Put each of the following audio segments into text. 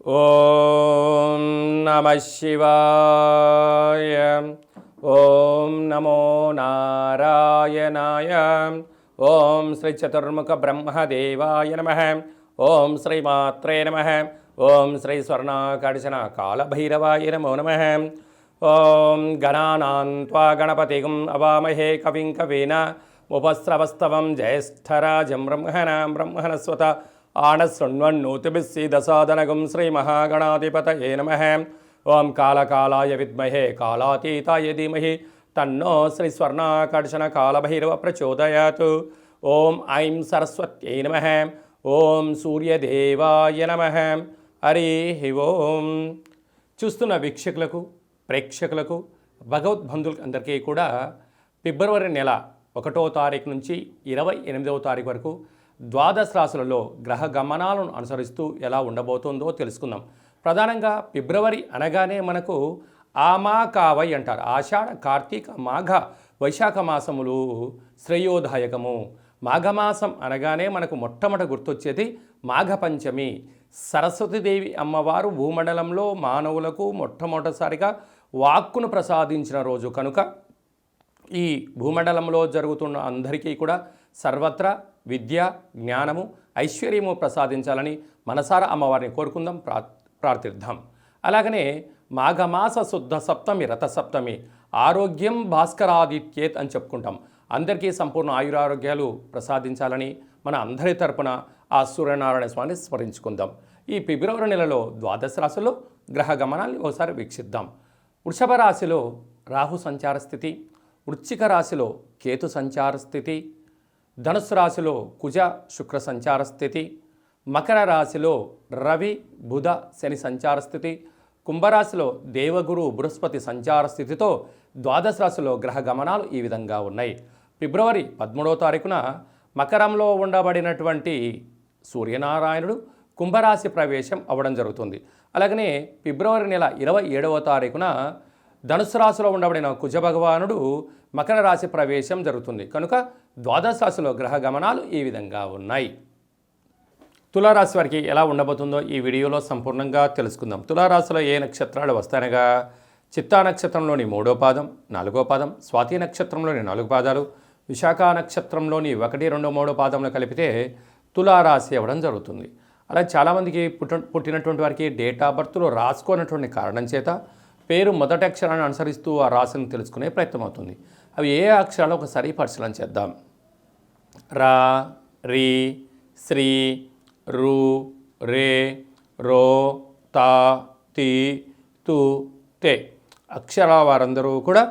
ఓం నమః శివాయ. ఓం నమో నారాయణాయ. ఓం శ్రీ చతుర్ముఖ బ్రహ్మదేవాయ నమః. ఓం శ్రీ మాత్రే నమః. ఓం శ్రీ స్వర్ణాకర్షణ కాళభైరవాయ నమో నమః. ఓం గణానాం త్వా గణపతిం అవామహే కవిం కవీన ఉపస్రవస్తవం జ్యేష్ఠరాజం బ్రహ్మణస్వత ఆనశృణ్వన్నోతిభిస్సీదసాదనగం శ్రీమహాగణాధిపతయే నమః. ఓం కాళకాలాయ విద్మహే కాళాతీతాయ ధీమహి తన్నో శ్రీ స్వర్ణాకర్షణ కాళభైరవ ప్రచోదయాత్. ఓం ఐం సరస్వత్యై నమః. ఓం సూర్యదేవాయ నమః. హరి ఓం. చూస్తున్న వీక్షకులకు, ప్రేక్షకులకు, భగవద్బంధువులకు అందరికీ కూడా ఫిబ్రవరి నెల 1వ తారీఖు నుంచి 28వ తారీఖు వరకు ద్వాదశ రాశులలో గ్రహ గమనాలను అనుసరిస్తూ ఎలా ఉండబోతుందో తెలుసుకుందాం. ప్రధానంగా ఫిబ్రవరి అనగానే మనకు ఆమాకావై అంటారు. ఆషాఢ, కార్తీక, మాఘ, వైశాఖ మాసములు శ్రేయోదాయకము. మాఘమాసం అనగానే మనకు మొట్టమొదట గుర్తొచ్చేది మాఘ పంచమి. సరస్వతీదేవి అమ్మవారు భూమండలంలో మానవులకు మొట్టమొదటిసారిగా వాక్కును ప్రసాదించిన రోజు కనుక ఈ భూమండలంలో జరుగుతున్న అందరికీ కూడా సర్వత్రా విద్య, జ్ఞానము, ఐశ్వర్యము ప్రసాదించాలని మనసారా అమ్మవారిని కోరుకుందాం, ప్రార్థిద్దాం. అలాగనే మాఘమాస శుద్ధ సప్తమి, రథసప్తమి, ఆరోగ్యం భాస్కరాదిత్యేత్ అని చెప్పుకుంటాం. అందరికీ సంపూర్ణ ఆయురారోగ్యాలు ప్రసాదించాలని మన అందరి తరపున ఆ సూర్యనారాయణ స్వామిని స్మరించుకుందాం. ఈ ఫిబ్రవరి నెలలో ద్వాదశ రాశిలో గ్రహ గమనాన్ని ఒకసారి వీక్షిద్దాం. వృషభ రాశిలో రాహు సంచార స్థితి, వృశ్చిక రాశిలో కేతు సంచార స్థితి, ధనుస్సు రాశిలో కుజ శుక్ర సంచార స్థితి, మకర రాశిలో రవి బుధ శని సంచార స్థితి, కుంభరాశిలో దేవగురు బృహస్పతి సంచార స్థితితో ద్వాదశ రాశిలో గ్రహ గమనాలు ఈ విధంగా ఉన్నాయి. ఫిబ్రవరి 13వ తారీఖున మకరంలో ఉండబడినటువంటి సూర్యనారాయణుడు కుంభరాశి ప్రవేశం అవ్వడం జరుగుతుంది. అలాగనే ఫిబ్రవరి నెల 27వ తారీఖున ధనుసు రాశిలో ఉండబడిన కుజ భగవానుడు మకర రాశి ప్రవేశం జరుగుతుంది. కనుక ద్వాదశ రాశిలో గ్రహ గమనాలు ఈ విధంగా ఉన్నాయి. తులారాశి వారికి ఎలా ఉండబోతుందో ఈ వీడియోలో సంపూర్ణంగా తెలుసుకుందాం. తులారాశిలో ఏ నక్షత్రాలు వస్తాయనగా చిత్తా నక్షత్రంలోని 3వ పాదం, 4వ పాదం, స్వాతి నక్షత్రంలోని 4 పాదాలు, విశాఖ నక్షత్రంలోని 1, 2, 3 పాదంలో కలిపితే తులారాశి అవ్వడం జరుగుతుంది. అలా చాలామందికి పుట్టినటువంటి వారికి డేట్ ఆఫ్ బర్త్లో రాసుకోనటువంటి కారణం చేత పేరు మొదటి అక్షరాన్ని అనుసరిస్తూ ఆ రాశిని తెలుసుకునే ప్రయత్నం అవుతుంది. అవి ఏ అక్షరాలు ఒకసారి పరిశీలన చేద్దాం. రా, రి, శ్రీ, రు, రే, రో, తా, తి, తు, తే అక్షరాల వారందరూ కూడా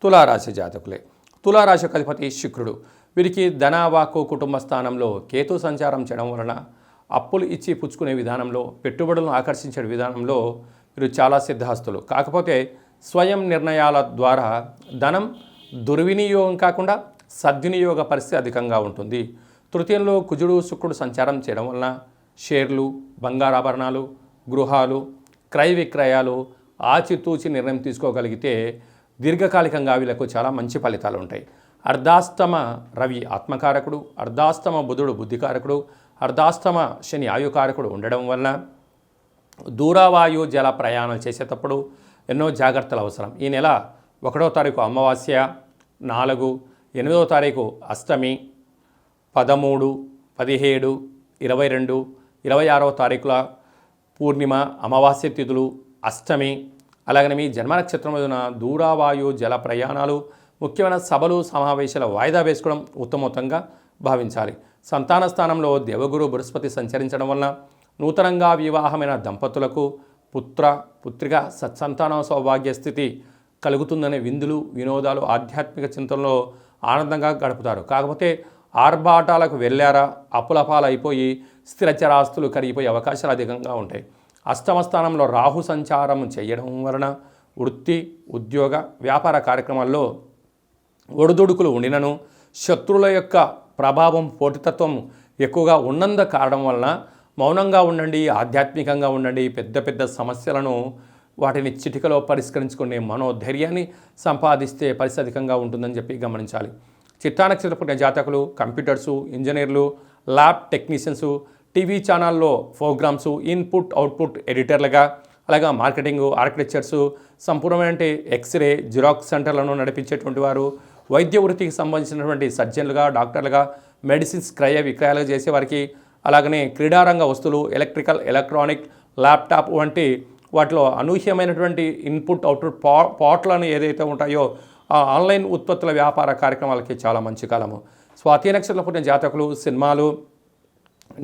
తులారాశి జాతకులే. తులారాశి అధిపతి శుక్రుడు. వీరికి ధన, వాక్కు, కుటుంబ స్థానంలో కేతు సంచారం చేయడం వలన అప్పులు ఇచ్చి పుచ్చుకునే విధానంలో, పెట్టుబడులను ఆకర్షించే విధానంలో వీరు చాలా సిద్ధహస్తులు. కాకపోతే స్వయం నిర్ణయాల ద్వారా ధనం దుర్వినియోగం కాకుండా సద్వినియోగ పరిస్థితి అధికంగా ఉంటుంది. తృతీయంలో కుజుడు శుక్రుడు సంచారం చేయడం వలన షేర్లు, బంగారాభరణాలు, గృహాలు, క్రయ విక్రయాలు ఆచితూచి నిర్ణయం తీసుకోగలిగితే దీర్ఘకాలికంగా వీళ్ళకు చాలా మంచి ఫలితాలు ఉంటాయి. అర్ధాస్తమ రవి ఆత్మకారకుడు, అర్ధాస్తమ బుధుడు బుద్ధికారకుడు, అర్ధాస్తమ శని ఆయుకారకుడు ఉండడం వలన దూరవాయు జల ప్రయాణం చేసేటప్పుడు ఎన్నో జాగ్రత్తలు అవసరం. ఈ నెల 1వ తారీఖు అమావాస్య, 4, 8వ తారీఖు అష్టమి, 13, 17, 22, 26వ తారీఖుల పూర్ణిమ, అమావాస్య తిథులు, అష్టమి. అలాగనే మీ జన్మ నక్షత్రమున దూరవాయు జల ప్రయాణాలు, ముఖ్యమైన సభలు, సమావేశాల వాయిదా వేసుకోవడం ఉత్తమోత్తంగా భావించాలి. సంతాన స్థానంలో దేవగురు బృహస్పతి సంచరించడం వలన నూతనంగా వివాహమైన దంపతులకు పుత్రిక సత్సంతాన సౌభాగ్య స్థితి కలుగుతుందనే విందులు, వినోదాలు, ఆధ్యాత్మిక చింతనలో ఆనందంగా గడుపుతారు. కాకపోతే ఆర్భాటాలకు వెళ్ళారా అప్పులపాలైపోయి స్థిరచరాస్తులు కరిగిపోయే అవకాశాలు అధికంగా ఉంటాయి. అష్టమ స్థానంలో రాహు సంచారం చేయడం వలన వృత్తి, ఉద్యోగ, వ్యాపార కార్యక్రమాల్లో ఒడిదుడుకులు ఉండినను శత్రువుల యొక్క ప్రభావం, పోటీతత్వం ఎక్కువగా ఉన్నంద కారణం వలన మౌనంగా ఉండండి, ఆధ్యాత్మికంగా ఉండండి. పెద్ద పెద్ద సమస్యలను వాటిని చిటికలో పరిష్కరించుకునే మనోధైర్యాన్ని సంపాదిస్తే పరిస్థితి అధికంగా ఉంటుందని చెప్పి గమనించాలి. చిత్తా నక్షత్ర పుట్టిన జాతకులు, కంప్యూటర్సు, ఇంజనీర్లు, ల్యాబ్ టెక్నీషియన్సు, టీవీ ఛానల్లో ప్రోగ్రామ్స్ ఇన్పుట్ అవుట్పుట్ ఎడిటర్లుగా, అలాగే మార్కెటింగు, ఆర్కిటెక్చర్సు, సంపూర్ణమైన ఎక్స్రే జిరాక్స్ సెంటర్లను నడిపించేటువంటి వారు, వైద్య వృత్తికి సంబంధించినటువంటి సర్జన్లుగా, డాక్టర్లుగా, మెడిసిన్స్ క్రయ విక్రయాలు చేసేవారికి, అలాగనే క్రీడారంగ వస్తువులు, ఎలక్ట్రికల్, ఎలక్ట్రానిక్, ల్యాప్టాప్ వంటి వాటిలో అనూహ్యమైనటువంటి ఇన్పుట్ అవుట్పుట్ పార్ట్లను ఏదైతే ఉంటాయో ఆ ఆన్లైన్ ఉత్పత్తుల వ్యాపార కార్యక్రమాలకి చాలా మంచి కాలము. స్వాతి నక్షత్రం పుట్టిన జాతకులు సినిమాలు,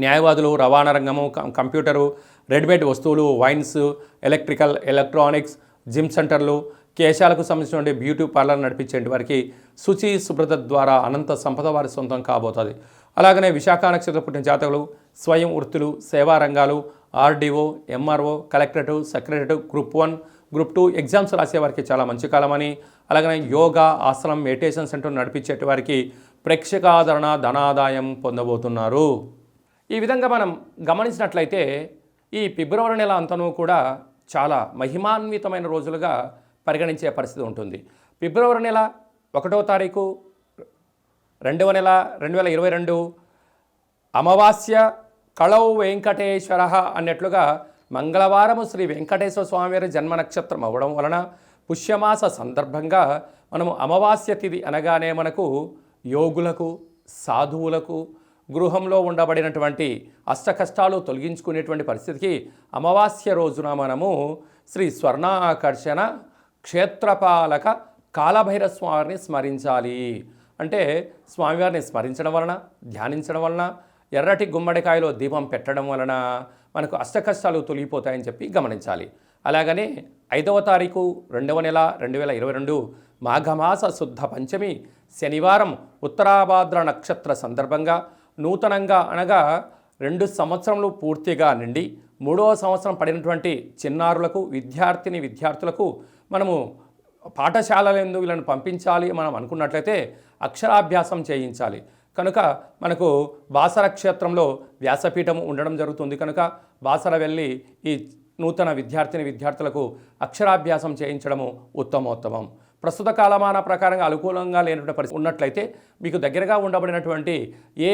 న్యాయవాదులు, రవాణా రంగము, కంప్యూటరు, రెడీమేడ్ వస్తువులు, వైన్స్, ఎలక్ట్రికల్, ఎలక్ట్రానిక్స్, జిమ్ సెంటర్లు, కేశాలకు సంబంధించిన బ్యూటీ పార్లర్ నడిపించే వారికి శుచి శుభ్రత ద్వారా అనంత సంపద వారి సొంతం కాబోతుంది. అలాగనే విశాఖ నక్షత్రం పుట్టిన జాతకులు స్వయం వృత్తులు, సేవా రంగాలు, RDO, MRO, collectorate, secretariat, group 1, group 2 exams రాసేవారికి చాలా మంచి కాలమని, అలాగనే యోగా, ఆశ్రమం, మెడిటేషన్ సెంటర్ నడిపించే వారికి ప్రేక్షకాదరణ, ధనాదాయం పొందబోతున్నారు. ఈ విధంగా మనం గమనించినట్లయితే ఈ ఫిబ్రవరి నెల అంతనూ కూడా చాలా మహిమాన్వితమైన రోజులుగా పరిగణించే పరిస్థితి ఉంటుంది. ఫిబ్రవరి నెల 1వ తారీఖు 2వ నెల 2022 అమావాస్య కళౌ వెంకటేశ్వర అన్నట్లుగా మంగళవారము శ్రీ వెంకటేశ్వర స్వామివారి జన్మ నక్షత్రం అవ్వడం వలన పుష్యమాస సందర్భంగా మనము అమావాస్య తిథి అనగానే మనకు యోగులకు, సాధువులకు, గృహంలో ఉండబడినటువంటి అష్టకష్టాలు తొలగించుకునేటువంటి పరిస్థితికి అమావాస్య రోజున మనము శ్రీ స్వర్ణాకర్షణ క్షేత్రపాలక కాలభైరవ స్వామిని స్మరించాలి. అంటే స్వామివారిని స్మరించడం వలన, ధ్యానించడం వలన, ఎర్రటి గుమ్మడికాయలో దీపం పెట్టడం వలన మనకు అష్టకష్టాలు తొలగిపోతాయని చెప్పి గమనించాలి. అలాగనే 5వ తారీఖు 2వ నెల 2022 మాఘమాస శుద్ధ పంచమి శనివారం ఉత్తరాభాద్ర నక్షత్ర సందర్భంగా నూతనంగా అనగా 2 సంవత్సరములు పూర్తిగా నిండి 3వ సంవత్సరం పడినటువంటి చిన్నారులకు, విద్యార్థులకు మనము పాఠశాలలందు వీళ్ళని పంపించాలి మనం అనుకున్నట్లయితే అక్షరాభ్యాసం చేయించాలి. కనుక మనకు బాసర క్షేత్రంలో వ్యాసపీఠం ఉండడం జరుగుతుంది. కనుక బాసర వెళ్ళి ఈ నూతన విద్యార్థులకు అక్షరాభ్యాసం చేయించడము ఉత్తమోత్తమం. ప్రస్తుత కాలమాన ప్రకారంగా అనుకూలంగా లేనటువంటి పరిస్థితి ఉన్నట్లయితే మీకు దగ్గరగా ఉండబడినటువంటి ఏ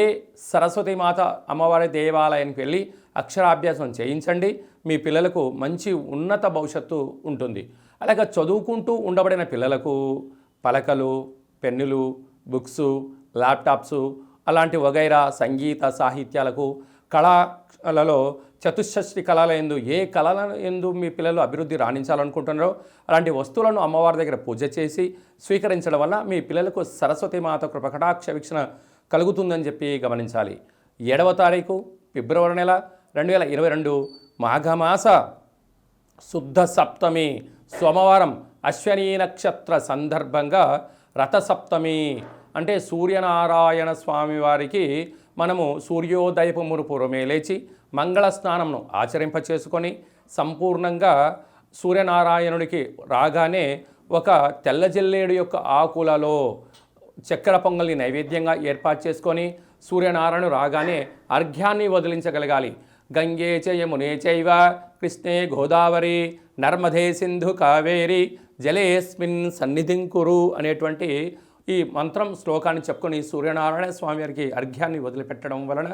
సరస్వతీమాత అమ్మవారి దేవాలయానికి వెళ్ళి అక్షరాభ్యాసం చేయించండి. మీ పిల్లలకు మంచి ఉన్నత భవిష్యత్తు ఉంటుంది. అలాగే చదువుకుంటూ ఉండబడిన పిల్లలకు పలకలు, పెన్నులు, బుక్సు, ల్యాప్టాప్సు అలాంటి వగైరా సంగీత సాహిత్యాలకు, కళలలో చతుషష్ఠి కళల ఎందు ఏ కళల ఎందు మీ పిల్లలు అభివృద్ధి రాణించాలనుకుంటున్నారో అలాంటి వస్తువులను అమ్మవారి దగ్గర పూజ చేసి స్వీకరించడం వల్ల మీ పిల్లలకు సరస్వతీమాత కృపకటాక్ష వీక్షణ కలుగుతుందని చెప్పి గమనించాలి. 7వ తారీఖు ఫిబ్రవరి నెల 2022 మాఘమాస శుద్ధ సప్తమి సోమవారం అశ్వనీ నక్షత్ర సందర్భంగా రథసప్తమి అంటే సూర్యనారాయణ స్వామి వారికి మనము సూర్యోదయపు మునుపురమే లేచి మంగళ స్నానంను ఆచరింపచేసుకొని సంపూర్ణంగా సూర్యనారాయణుడికి రాగానే ఒక తెల్ల జిల్లేడు యొక్క ఆకులలో చక్కెర పొంగల్ని నైవేద్యంగా ఏర్పాటు చేసుకొని సూర్యనారాయణ రాగానే అర్ఘ్యాన్ని వదిలించగలగాలి. గంగే చ యమునే చైవ కృష్ణే గోదావరి నర్మదే సింధు కావేరి జలేస్మిన్ సన్నిధిం కురు అనేటువంటి ఈ మంత్రం శ్లోకాన్ని చెప్పుకొని సూర్యనారాయణ స్వామి వారికి అర్ఘ్యాన్ని వదిలిపెట్టడం వలన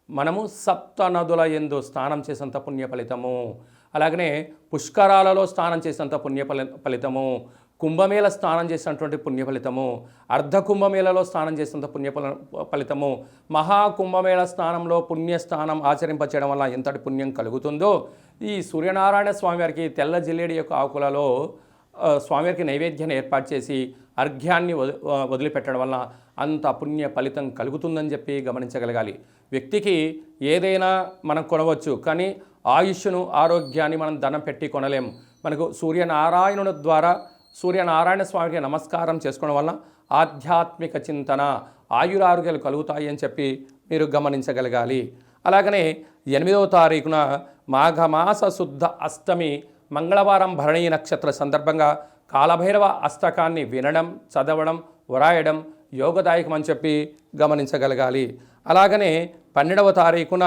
మనము సప్త నదుల యందు స్నానం చేసేంత పుణ్య ఫలితము, అలాగనే పుష్కరాలలో స్నానం చేసేంత పుణ్య ఫలితము, కుంభమేళ స్నానం చేసినటువంటి పుణ్య ఫలితము, అర్ధ కుంభమేళలో స్నానం చేసినంత పుణ్య ఫలితము, మహాకుంభమేళ స్నానంలో పుణ్య స్నానం ఆచరింపచేయడం వల్ల ఎంతటి పుణ్యం కలుగుతుందో ఈ సూర్యనారాయణ స్వామివారికి తెల్ల జిల్లేడి యొక్క ఆకులలో స్వామివారికి నైవేద్యాన్ని ఏర్పాటు చేసి అర్ఘ్యాన్ని వదిలిపెట్టడం వల్ల అంత పుణ్య ఫలితం కలుగుతుందని చెప్పి గమనించగలగాలి. వ్యక్తికి ఏదైనా మనం కొనవచ్చు, కానీ ఆయుష్ను, ఆరోగ్యాన్ని మనం ధనం పెట్టి కొనలేము. మనకు సూర్యనారాయణుని ద్వారా సూర్యనారాయణ స్వామికి నమస్కారం చేసుకోవడం వల్ల ఆధ్యాత్మిక చింతన, ఆయురారోగ్యాలు కలుగుతాయి అని చెప్పి మీరు గమనించగలగాలి. అలాగనే 8వ తారీఖున మాఘమాస శుద్ధ అష్టమి మంగళవారం భరణీ నక్షత్ర సందర్భంగా కాలభైరవ అష్టకాన్ని వినడం, చదవడం, వ్రాయడం యోగదాయకం అని చెప్పి గమనించగలగాలి. అలాగనే 12వ తారీఖున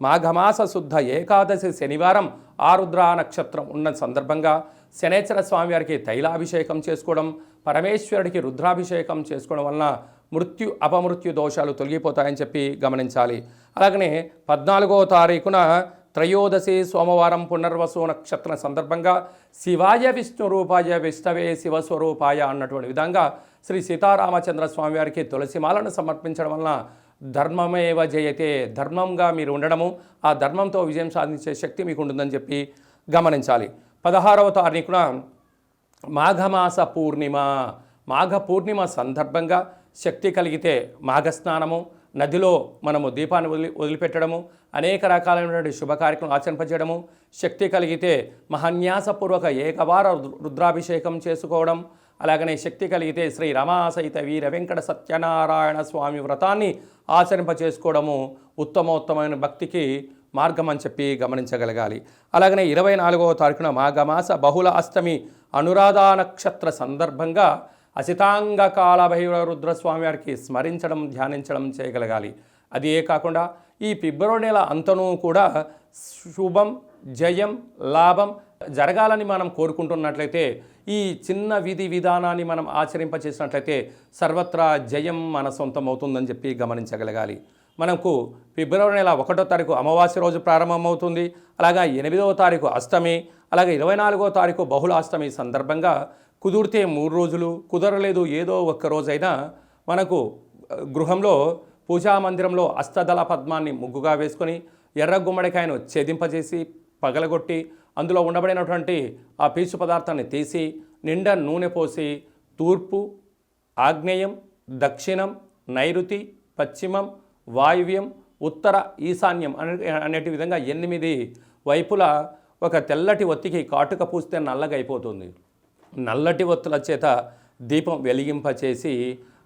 మాఘమాస శుద్ధ ఏకాదశి శనివారం ఆరుద్ర నక్షత్రం ఉన్న సందర్భంగా శనేశ్వర స్వామి వారికి తైలాభిషేకం చేసుకోవడం, పరమేశ్వరుడికి రుద్రాభిషేకం చేసుకోవడం వలన మృత్యు అపమృత్యు దోషాలు తొలగిపోతాయని చెప్పి గమనించాలి. అలాగనే 14వ తారీఖున త్రయోదశి సోమవారం పునర్వసు నక్షత్ర సందర్భంగా శివాయ విష్ణు రూపాయ విష్ణవే శివస్వరూపాయ అన్నటువంటి విధంగా శ్రీ సీతారామచంద్ర స్వామి వారికి తులసిమాలను సమర్పించడం వలన ధర్మమేవ జయతే, ధర్మంగా మీరు ఉండడము, ఆ ధర్మంతో విజయం సాధించే శక్తి మీకు ఉంటుందని చెప్పి గమనించాలి. 16వ తారీఖున మాఘమాస పూర్ణిమ, మాఘ పూర్ణిమ సందర్భంగా శక్తి కలిగితే మాఘస్నానము, నదిలో మనము దీపాన్ని వదిలిపెట్టడము, అనేక రకాలైనటువంటి శుభ కార్యక్రమం ఆచరింపజేయడము, శక్తి కలిగితే మహాన్యాసపూర్వక ఏకవార రుద్రాభిషేకం చేసుకోవడం, అలాగనే శక్తి కలిగితే శ్రీ రమాసహిత వీర వెంకట సత్యనారాయణ స్వామి వ్రతాన్ని ఆచరింపచేసుకోవడము ఉత్తమోత్తమైన భక్తికి మార్గం అని చెప్పి గమనించగలగాలి. అలాగనే 24వ తారీఖున మాఘమాస బహుళ అష్టమి అనురాధ నక్షత్ర సందర్భంగా అసితాంగ కాలభైరవ రుద్రస్వామి వారికి స్మరించడం, ధ్యానించడం చేయగలగాలి. అదే కాకుండా ఈ ఫిబ్రవరి నెల అంతనూ కూడా శుభం, జయం, లాభం జరగాలని మనం కోరుకుంటున్నట్లయితే ఈ చిన్న విధి విధానాన్ని మనం ఆచరింపచేసినట్లయితే సర్వత్రా జయం మన సొంతం అవుతుందని చెప్పి గమనించగలగాలి. మనకు ఫిబ్రవరి నెల 1వ తారీఖు అమావాస్య రోజు ప్రారంభమవుతుంది. అలాగా 8వ తారీఖు అష్టమి, అలాగే 24వ తారీఖు బహుళ అష్టమి సందర్భంగా కుదిరితే 3 రోజులు, కుదరలేదు ఏదో ఒక్క రోజైనా మనకు గృహంలో పూజా మందిరంలో అష్టదళ పద్మాన్ని ముగ్గుగా వేసుకొని ఎర్ర గుమ్మడికాయను ఛేదింపజేసి పగలగొట్టి అందులో ఉండబడినటువంటి ఆ పీచు పదార్థాన్ని తీసి నిండా నూనె పోసి తూర్పు, ఆగ్నేయం, దక్షిణం, నైరుతి, పశ్చిమం, వాయువ్యం, ఉత్తర, ఈశాన్యం అనేటి విధంగా 8 వైపుల ఒక తెల్లటి ఒత్తికి కాటుక పూస్తే నల్లగా అయిపోతుంది. నల్లటి ఒత్తుల చేత దీపం వెలిగింపచేసి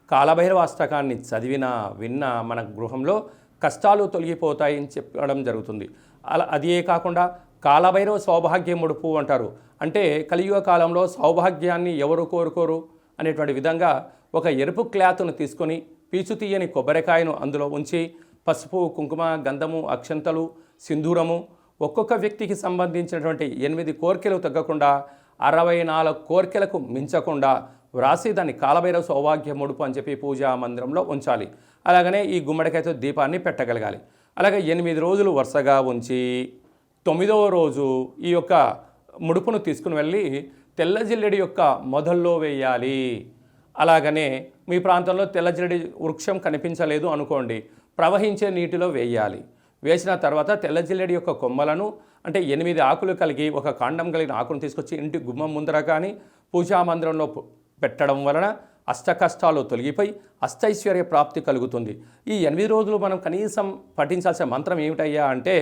కాలభైరవ అష్టకాన్ని చదివినా విన్నా మన గృహంలో కష్టాలు తొలగిపోతాయని చెప్పడం జరుగుతుంది. అదే కాకుండా కాలభైరవ సౌభాగ్య ముడుపు అంటారు. అంటే కలియుగ కాలంలో సౌభాగ్యాన్ని ఎవరు కోరుకోరు అనేటువంటి విధంగా ఒక ఎరుపు క్లాత్ను తీసుకొని పీచు తీయని కొబ్బరికాయను అందులో ఉంచి పసుపు, కుంకుమ, గంధము, అక్షంతలు, సింధూరము ఒక్కొక్క వ్యక్తికి సంబంధించినటువంటి 8 కోరికలు తగ్గకుండా 64 కోరికలకు మించకుండా వ్రాసి దాన్ని కాలభైరవ సౌభాగ్య ముడుపు అని చెప్పి పూజా మందిరంలో ఉంచాలి. అలాగనే ఈ గుమ్మడికాయతో దీపాన్ని పెట్టగలగాలి. అలాగే 8 రోజులు వరుసగా ఉంచి 9వ రోజు ఈ యొక్క ముడుపును తీసుకుని వెళ్ళి తెల్ల జిల్లెడి యొక్క మొదల్లో వేయాలి. అలాగనే మీ ప్రాంతంలో తెల్ల జిల్లెడి వృక్షం కనిపించలేదు అనుకోండి, ప్రవహించే నీటిలో వేయాలి. వేసిన తర్వాత తెల్ల జిల్లెడి యొక్క కొమ్మలను అంటే 8 ఆకులు కలిగి ఒక కాండం కలిగిన ఆకును తీసుకొచ్చి ఇంటి గుమ్మం ముందర కానీ పూజా మందిరంలో పెట్టడం వలన అష్ట కష్టాలు తొలగిపోయి అష్టైశ్వర్య ప్రాప్తి కలుగుతుంది. ఈ 8 రోజులు మనం కనీసం పఠించాల్సిన మంత్రం ఏమిటయ్యా అంటే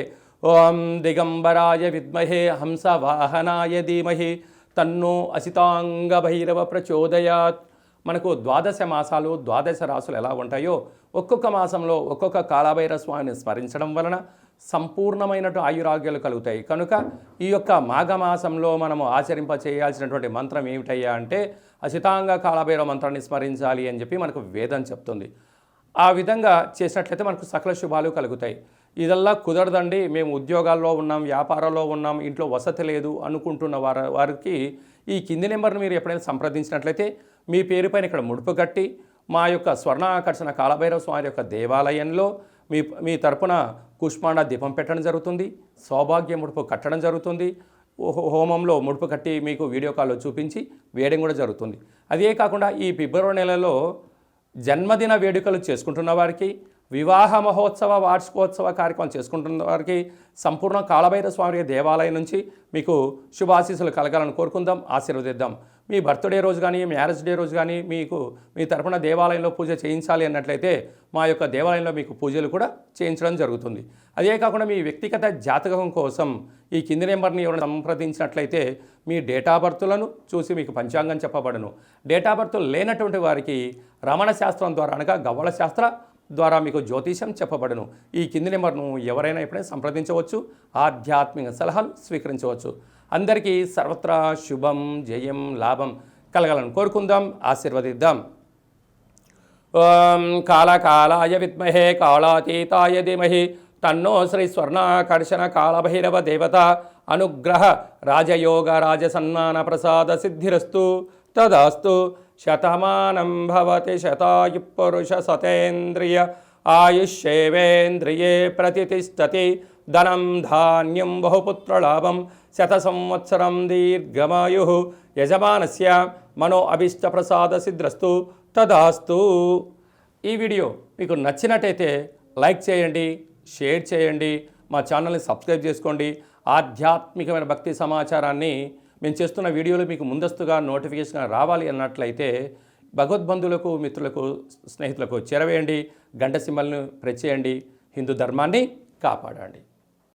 ఓం దిగంబరాయ విద్మహే హంస వాహనాయ ధీమహి తన్నో అసితాంగ భైరవ ప్రచోదయాత్. మనకు 12 మాసాలు 12 రాసులు ఎలా ఉంటాయో ఒక్కొక్క మాసంలో ఒక్కొక్క కాలభైరవ స్వామిని స్మరించడం వలన సంపూర్ణమైనటువంటి ఆయురాగ్యాలు కలుగుతాయి. కనుక ఈ యొక్క మాఘమాసంలో మనము ఆచరింప చేయాల్సినటువంటి మంత్రం ఏమిటయ్యా అంటే అసితాంగ కాలభైరవ మంత్రాన్ని స్మరించాలి అని చెప్పి మనకు వేదం చెప్తుంది. ఆ విధంగా చేసినట్లయితే మనకు సకల శుభాలు కలుగుతాయి. ఇదల్లా కుదరదండి, మేము ఉద్యోగాల్లో ఉన్నాం, వ్యాపారంలో ఉన్నాం, ఇంట్లో వసతి లేదు అనుకుంటున్న వారికి ఈ కింది నెంబర్ను మీరు ఎప్పుడైనా సంప్రదించినట్లయితే మీ పేరుపైన ఇక్కడ ముడుపు కట్టి మా యొక్క స్వర్ణాకర్షణ కాలభైరవ స్వామి యొక్క దేవాలయంలో మీ తరపున కుష్మాండ దీపం పెట్టడం జరుగుతుంది. సౌభాగ్య ముడుపు కట్టడం జరుగుతుంది. హోమంలో ముడుపు కట్టి మీకు వీడియో కాల్లో చూపించి వేయడం కూడా జరుగుతుంది. అదే కాకుండా ఈ ఫిబ్రవరి నెలలో జన్మదిన వేడుకలు చేసుకుంటున్న వారికి, వివాహ మహోత్సవ వార్షికోత్సవ కార్యక్రమం చేసుకుంటున్న వారికి సంపూర్ణ కాలభైరవ స్వామి దేవాలయం నుంచి మీకు శుభాశీస్సులు కలగాలని కోరుకుందాం, ఆశీర్వదిద్దాం. మీ బర్త్డే రోజు కానీ మ్యారేజ్ డే రోజు కానీ మీకు మీ తరపున దేవాలయంలో పూజ చేయించాలి అన్నట్లయితే మా యొక్క దేవాలయంలో మీకు పూజలు కూడా చేయించడం జరుగుతుంది. అదే కాకుండా మీ వ్యక్తిగత జాతకం కోసం ఈ కింది నెంబర్ని ఎవరైనా సంప్రదించినట్లయితే మీ డేటా బర్త్లను చూసి మీకు పంచాంగం చెప్పబడను. డేటా బర్త్ లేనటువంటి వారికి రమణ శాస్త్రం ద్వారా అనగా గవ్వల శాస్త్ర ద్వారా మీకు జ్యోతిషం చెప్పబడను. ఈ కింది నెంబర్ను ఎవరైనా ఎప్పుడైనా సంప్రదించవచ్చు, ఆధ్యాత్మిక సలహాలు స్వీకరించవచ్చు. అందరికీ సర్వత్రా శుభం, జయం, లాభం కలగాలని కోరుకుందాం, ఆశీర్వదిద్దాం. ఓం కాళకాలాయ విద్మహే కాళాతీతాయ ధీమహి తన్నో శ్రీ స్వర్ణాకర్షణ కాలభైరవ దేవత అనుగ్రహ రాజయోగ రాజసన్మాన ప్రసాద సిద్ధిరస్తు తదాస్తు. శతమానం భవతి శతాయు పురుష సతేంద్రియ ఆయుష్యేవేంద్రియే ప్రతిష్టతి ధనం ధాన్యం బహుపుత్రలాభం శత సంవత్సరం దీర్ఘమాయు యజమానస్య మనో అభీష్టప్రసాద సిద్ధ్రస్తు తదాస్తు. ఈ వీడియో మీకు నచ్చినట్టయితే లైక్ చేయండి, షేర్ చేయండి, మా ఛానల్ని సబ్స్క్రైబ్ చేసుకోండి. ఆధ్యాత్మికమైన భక్తి సమాచారాన్ని మేము చేస్తున్న వీడియోలు మీకు ముందస్తుగా నోటిఫికేషన్ రావాలి అన్నట్లయితే భగవద్బంధువులకు, మిత్రులకు, స్నేహితులకు చేరవేయండి. గంట సింబల్ను ప్రెస్ చేయండి. హిందూ ధర్మాన్ని కాపాడండి.